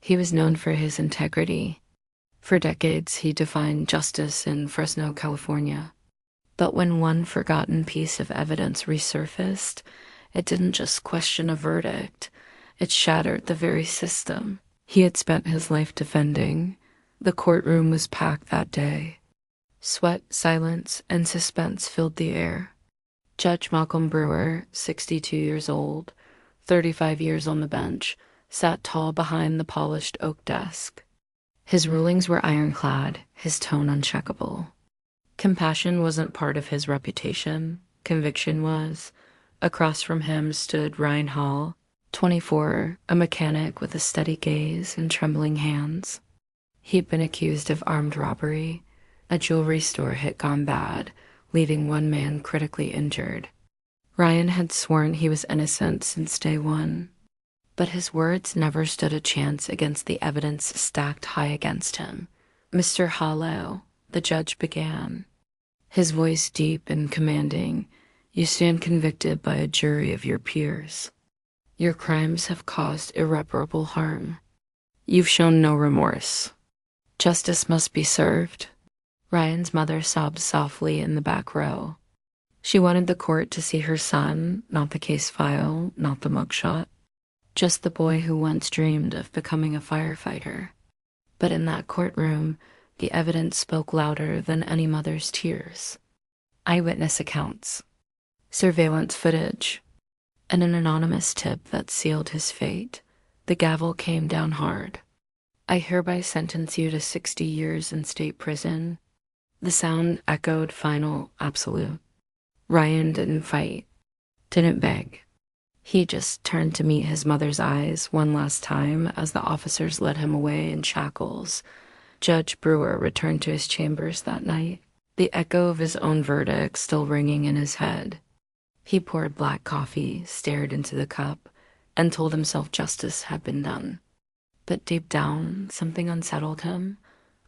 He was known for his integrity. For decades, he defined justice in Fresno, California. But when one forgotten piece of evidence resurfaced, it didn't just question a verdict, it shattered the very system he had spent his life defending. The courtroom was packed that day. Sweat, silence, and suspense filled the air. Judge Malcolm Brewer, 62 years old, 35 years on the bench, sat tall behind the polished oak desk. His rulings were ironclad, his tone uncheckable. Compassion wasn't part of his reputation, conviction was. Across from him stood Ryan Hall, 24, a mechanic with a steady gaze and trembling hands. He'd been accused of armed robbery. A jewelry store had gone bad, leaving one man critically injured. Ryan had sworn he was innocent since day one, but his words never stood a chance against the evidence stacked high against him. "Mr. Hollow," the judge began, his voice deep and commanding, "you stand convicted by a jury of your peers. Your crimes have caused irreparable harm. You've shown no remorse. Justice must be served." Ryan's mother sobbed softly in the back row. She wanted the court to see her son, not the case file, not the mugshot, just the boy who once dreamed of becoming a firefighter. But in that courtroom, the evidence spoke louder than any mother's tears. Eyewitness accounts, surveillance footage, and an anonymous tip that sealed his fate. The gavel came down hard. "I hereby sentence you to 60 years in state prison." The sound echoed final, absolute. Ryan didn't fight, didn't beg. He just turned to meet his mother's eyes one last time as the officers led him away in shackles. Judge Brewer returned to his chambers that night, the echo of his own verdict still ringing in his head. He poured black coffee, stared into the cup, and told himself justice had been done. But deep down, something unsettled him,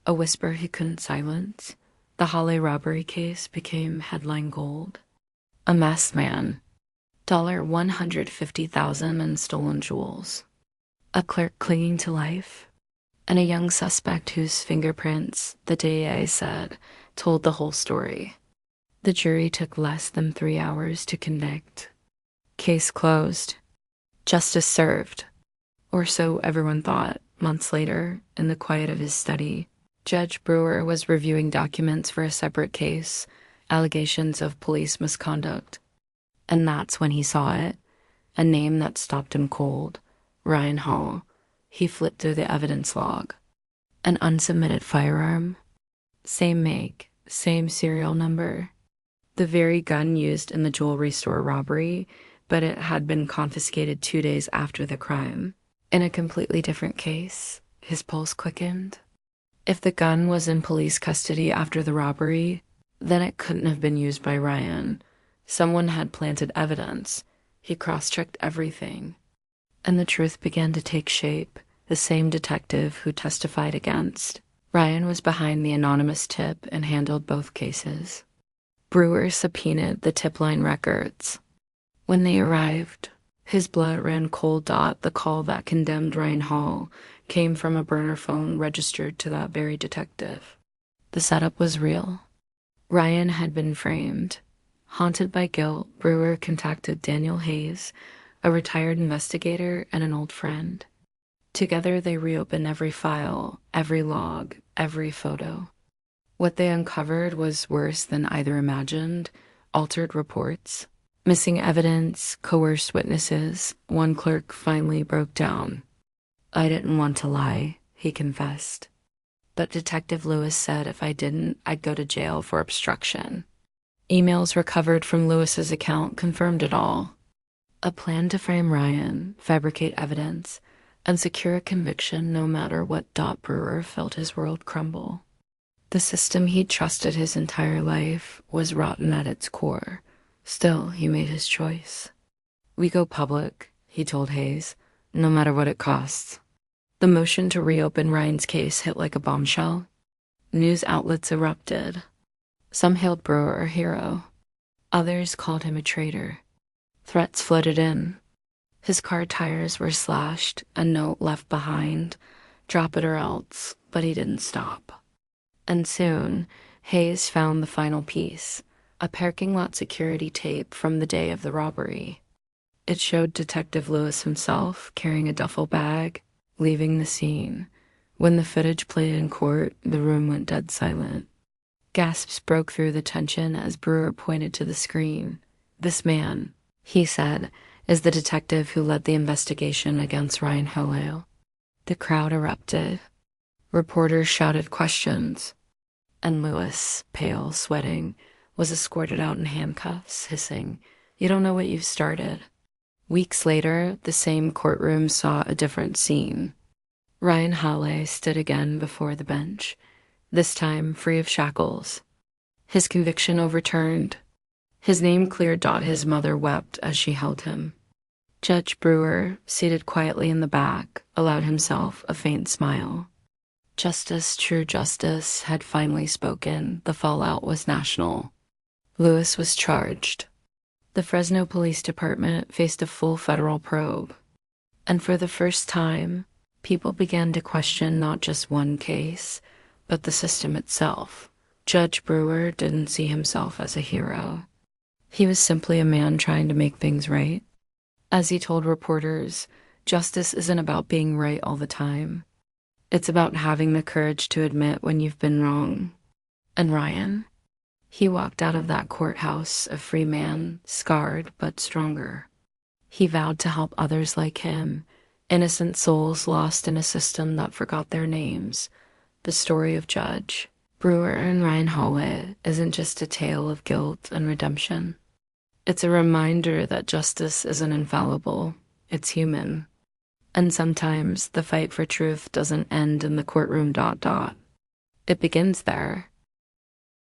a whisper he couldn't silence. The Holly robbery case became headline gold. A masked man, $150,000 in stolen jewels, a clerk clinging to life, and a young suspect whose fingerprints, the DA said, told the whole story. The jury took less than 3 hours to convict. Case closed. Justice served. Or so everyone thought. Months later, in the quiet of his study, Judge Brewer was reviewing documents for a separate case, allegations of police misconduct. And that's when he saw it, a name that stopped him cold, Ryan Hall. He flipped through the evidence log. An unsubmitted firearm, same make, same serial number. The very gun used in the jewelry store robbery, but it had been confiscated 2 days after the crime. In a completely different case, his pulse quickened. If the gun was in police custody after the robbery, then it couldn't have been used by Ryan. Someone had planted evidence. He cross-checked everything. And the truth began to take shape. The same detective who testified against Ryan was behind the anonymous tip and handled both cases. Brewer subpoenaed the tip line records. When they arrived, his blood ran cold. The call that condemned Ryan Hall came from a burner phone registered to that very detective. The setup was real. Ryan had been framed. Haunted by guilt, Brewer contacted Daniel Hayes, a retired investigator and an old friend. Together they reopened every file, every log, every photo. What they uncovered was worse than either imagined: altered reports, missing evidence, coerced witnesses. One clerk finally broke down. "I didn't want to lie," he confessed. "But Detective Lewis said if I didn't, I'd go to jail for obstruction." Emails recovered from Lewis's account confirmed it all. A plan to frame Ryan, fabricate evidence, and secure a conviction no matter what. Brewer felt his world crumble. The system he'd trusted his entire life was rotten at its core. Still, he made his choice. "We go public," he told Hayes, "no matter what it costs." The motion to reopen Ryan's case hit like a bombshell. News outlets erupted. Some hailed Brewer a hero. Others called him a traitor. Threats flooded in. His car tires were slashed, a note left behind. Drop it or else, but he didn't stop. And soon, Hayes found the final piece, a parking lot security tape from the day of the robbery. It showed Detective Lewis himself carrying a duffel bag, leaving the scene. When the footage played in court, the room went dead silent. Gasps broke through the tension as Brewer pointed to the screen. "This man," he said, "is the detective who led the investigation against Ryan Howell." The crowd erupted. Reporters shouted questions. And Lewis, pale, sweating, was escorted out in handcuffs, hissing, "You don't know what you've started." Weeks later, the same courtroom saw a different scene. Ryan Howley stood again before the bench, this time free of shackles. His conviction overturned. His name cleared. His mother wept as she held him. Judge Brewer, seated quietly in the back, allowed himself a faint smile. Justice, true justice, had finally spoken. The fallout was national. Lewis was charged. The Fresno Police Department faced a full federal probe. And for the first time, people began to question not just one case, but the system itself. Judge Brewer didn't see himself as a hero. He was simply a man trying to make things right. As he told reporters, justice isn't about being right all the time. It's about having the courage to admit when you've been wrong. And Ryan? He walked out of that courthouse a free man, scarred but stronger. He vowed to help others like him, innocent souls lost in a system that forgot their names. The story of Judge Brewer and Ryan Hallway isn't just a tale of guilt and redemption. It's a reminder that justice isn't infallible, it's human. And sometimes the fight for truth doesn't end in the courtroom. It begins there,